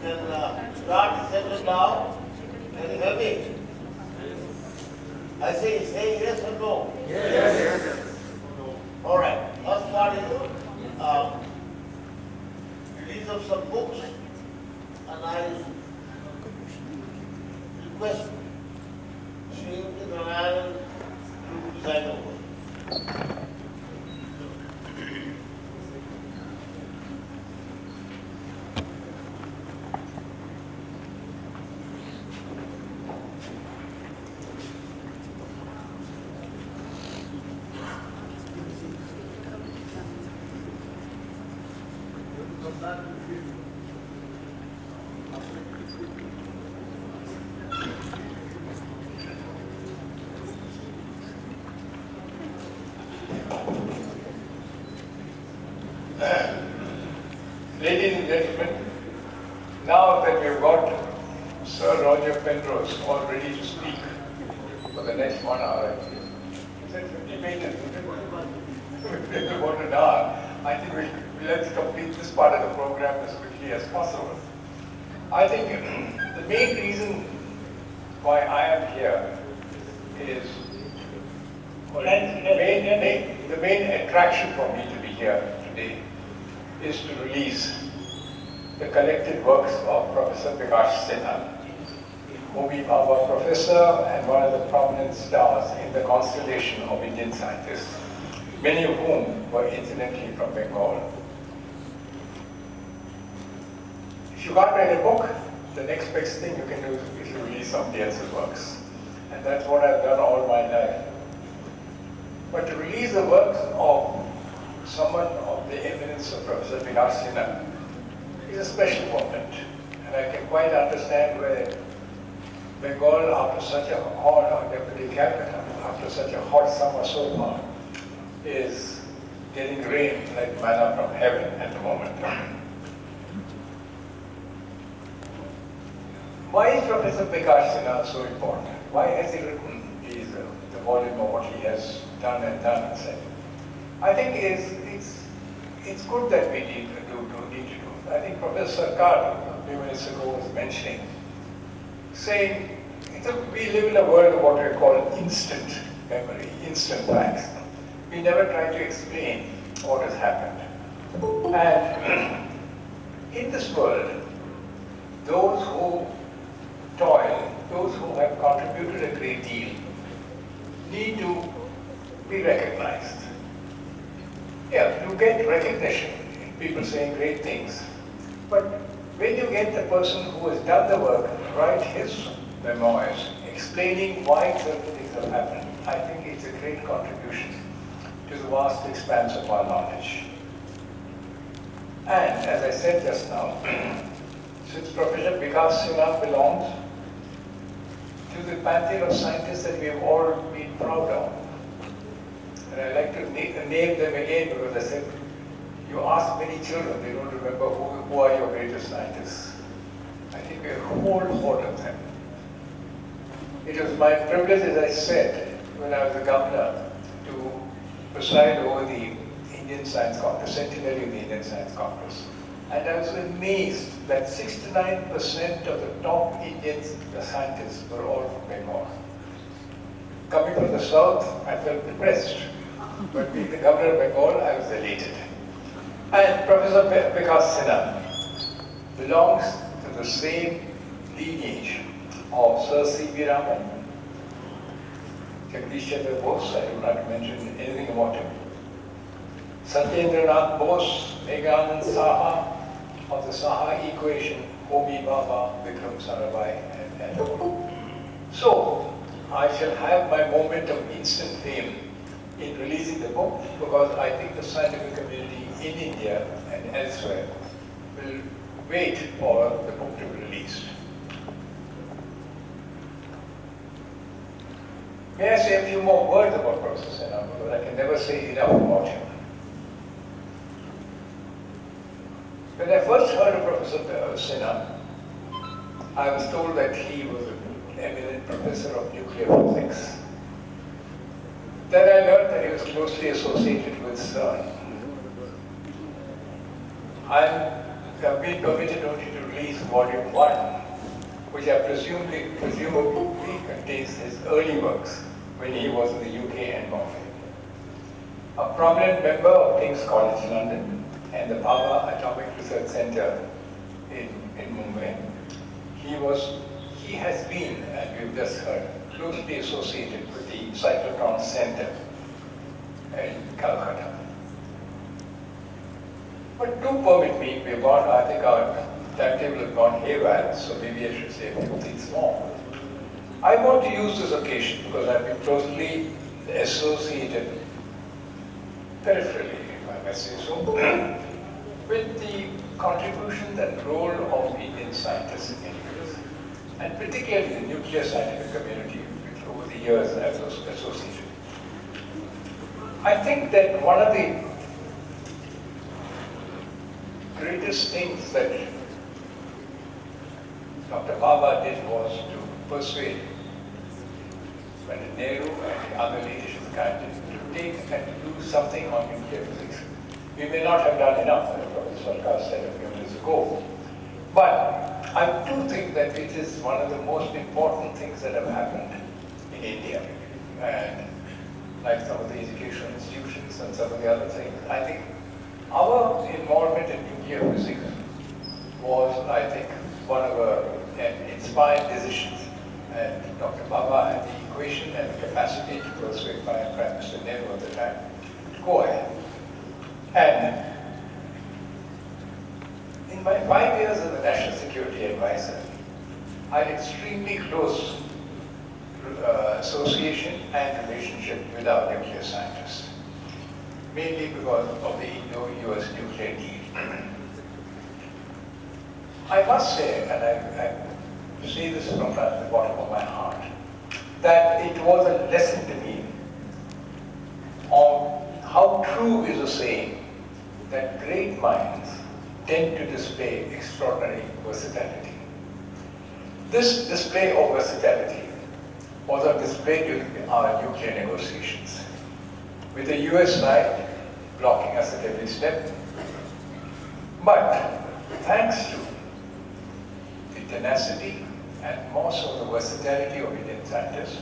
can start settle down. Can you hear me? I say yes or no? Yes. All right. First part is release of some books, and I request Srimati Narayan to preside over. Ladies and gentlemen, now that we've got Sir Roger Penrose all ready to speak for the next 1 hour, I think. He said 50 pages. We've about an hour. I think let's complete this part of the program as quickly as possible. I think the main reason why I am here is, the main attraction for me to be here today is to release the collected works of Professor Prakash Sinha, Homi Bhabha professor and one of the prominent stars in the constellation of Indian scientists, many of whom were incidentally from Bengal. If you can't write a book, the next best thing you can do is to release somebody else's works. And that's what I've done all my life. But to release the works of someone of the eminence of Professor Prakash Sinha is a special moment. And I can quite understand where Bengal, after such a hot, or Deputy Calcutta, after such a hot summer so far, is getting rain like manna from heaven at the moment. Why is Professor Prakash Sinha so important? Why has he written the volume of what he has done and said? I think it's good that we need to do. I think Professor Sarkar a few minutes ago was mentioning, saying we live in a world of what we call instant memory, instant facts. We never try to explain what has happened. And in this world, those who toil, those who have contributed a great deal, need to be recognized. Yeah, you get recognition, people saying great things, but when you get the person who has done the work write his memoirs, explaining why certain things have happened, I think it's a great contribution to the vast expanse of our knowledge. And as I said just now, since Professor Prakash Sinha belongs to the pantheon of scientists that we have all been proud of, and I like to name them again because I said, you ask many children, they don't remember who are your greatest scientists. I think we have a whole horde of them. It was my privilege, as I said, when I was a governor, to preside over the Indian Science Congress, centenary of the Indian Science Congress. And I was amazed that 69% of the top Indian scientists were all from Bengal. Coming from the south, I felt depressed. But being the governor of Bengal, I was elated. And Professor Prakash Sinha belongs to the same lineage of Sir C.V. Raman, Jagdish Chandra Bose, I do not mention anything about him, Satyendra Nath Bose, Meghanand Saha, of the Saha equation, Homi Bhabha, Vikram Sarabhai, and all. So, I shall have my moment of instant fame in releasing the book because I think the scientific community in India and elsewhere will wait for the book to be released. May I say a few more words about Professor Sinha because I can never say enough about him. When I first heard of Professor Sinha, I was told that he was an eminent professor of nuclear physics. Then I learned that he was closely associated with CERN. I'm have been permitted only to release volume 1, which I presumably contains his early works when he was in the UK and Bombay. A prominent member of King's College London and the Bhabha Atomic Research Center in Mumbai, he has been, and we've just heard, closely associated with the Cyclotron Center in Calcutta. But do permit me, I think our timetable has gone haywire, so maybe I should say a few things more. I want to use this occasion because I've been closely associated, peripherally, if I may say so, with the contribution and role of Indian scientists in India, and particularly the nuclear scientific community, which over the years I was associated. I think that one of the greatest things that Dr. Bhabha did was to persuade Pandit Nehru and the other leadership cabinet to take and do something on nuclear physics. We may not have done enough, as Professor Sarkar said a few minutes ago, but I do think that it is one of the most important things that have happened in India. And like some of the educational institutions and some of the other things, I think our involvement in nuclear physics was, I think, one of an inspired decisions. And Dr. Bhabha had the equation and the capacity to persuade Prime Minister Nehru at the time to go ahead. And in my 5 years as the National Security Advisor, I had extremely close association and relationship with our nuclear scientists, mainly because of the Indo-US nuclear deal. I must say, and I say this from the bottom of my heart, that it was a lesson to me of how true is the saying that great minds tend to display extraordinary versatility. This display of versatility was on display during our nuclear negotiations, with the US side blocking us at every step. But thanks to the tenacity and more so the versatility of Indian scientists,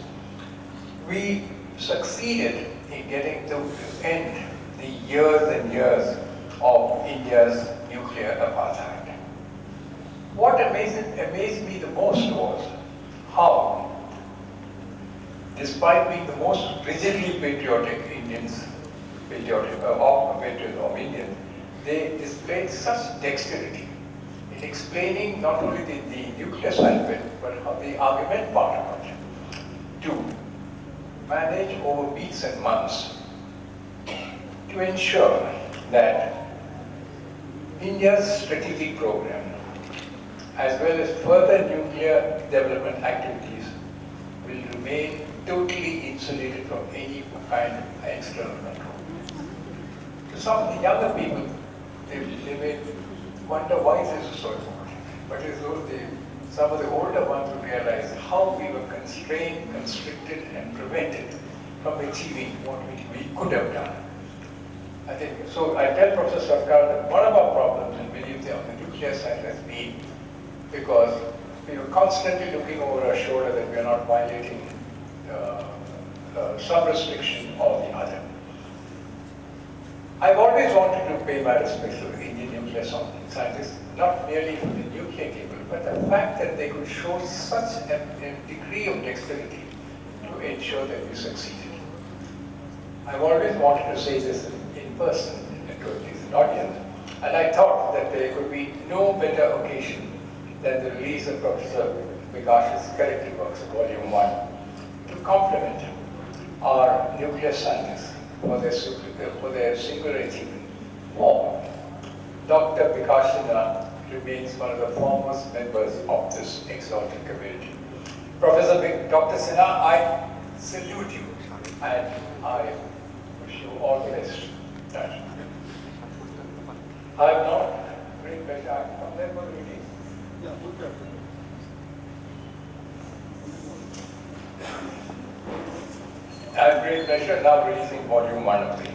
we succeeded in getting to end the years and years of India's nuclear apartheid. What amazed me the most was how, despite being the most rigidly patriotic Indians, of Indians, they displayed such dexterity in explaining not only the nuclear side of it, but how the argument part of it, to manage over weeks and months to ensure that India's strategic program, as well as further nuclear development activities, will remain totally insulated from any kind of external control. To some of the younger people, they may wonder why this is so important. But as though some of the older ones will realize how we were constrained, constricted, and prevented from achieving what we could have done. I think, so I tell Professor Sarkar that one of our problems, and many of them on the nuclear side, has been because we were constantly looking over our shoulder that we are not violating some restriction or the other. I've always wanted to pay my respects to Indian nuclear scientists, not merely for the nuclear cable, but the fact that they could show such a degree of dexterity to ensure that we succeeded. I've always wanted to say this in person to at least an audience, and I thought that there could be no better occasion than the release of Professor Vikash's corrected works of Volume 1 to complement our nuclear scientists for their singular achievement. Or Dr. Vikash Sinha remains one of the foremost members of this exalted community. Dr. Sinha, I salute you and I wish you all the best. I have now great pleasure from there for the meeting. I have great pleasure now releasing Volume 1 of the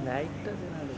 light അതിനാണ്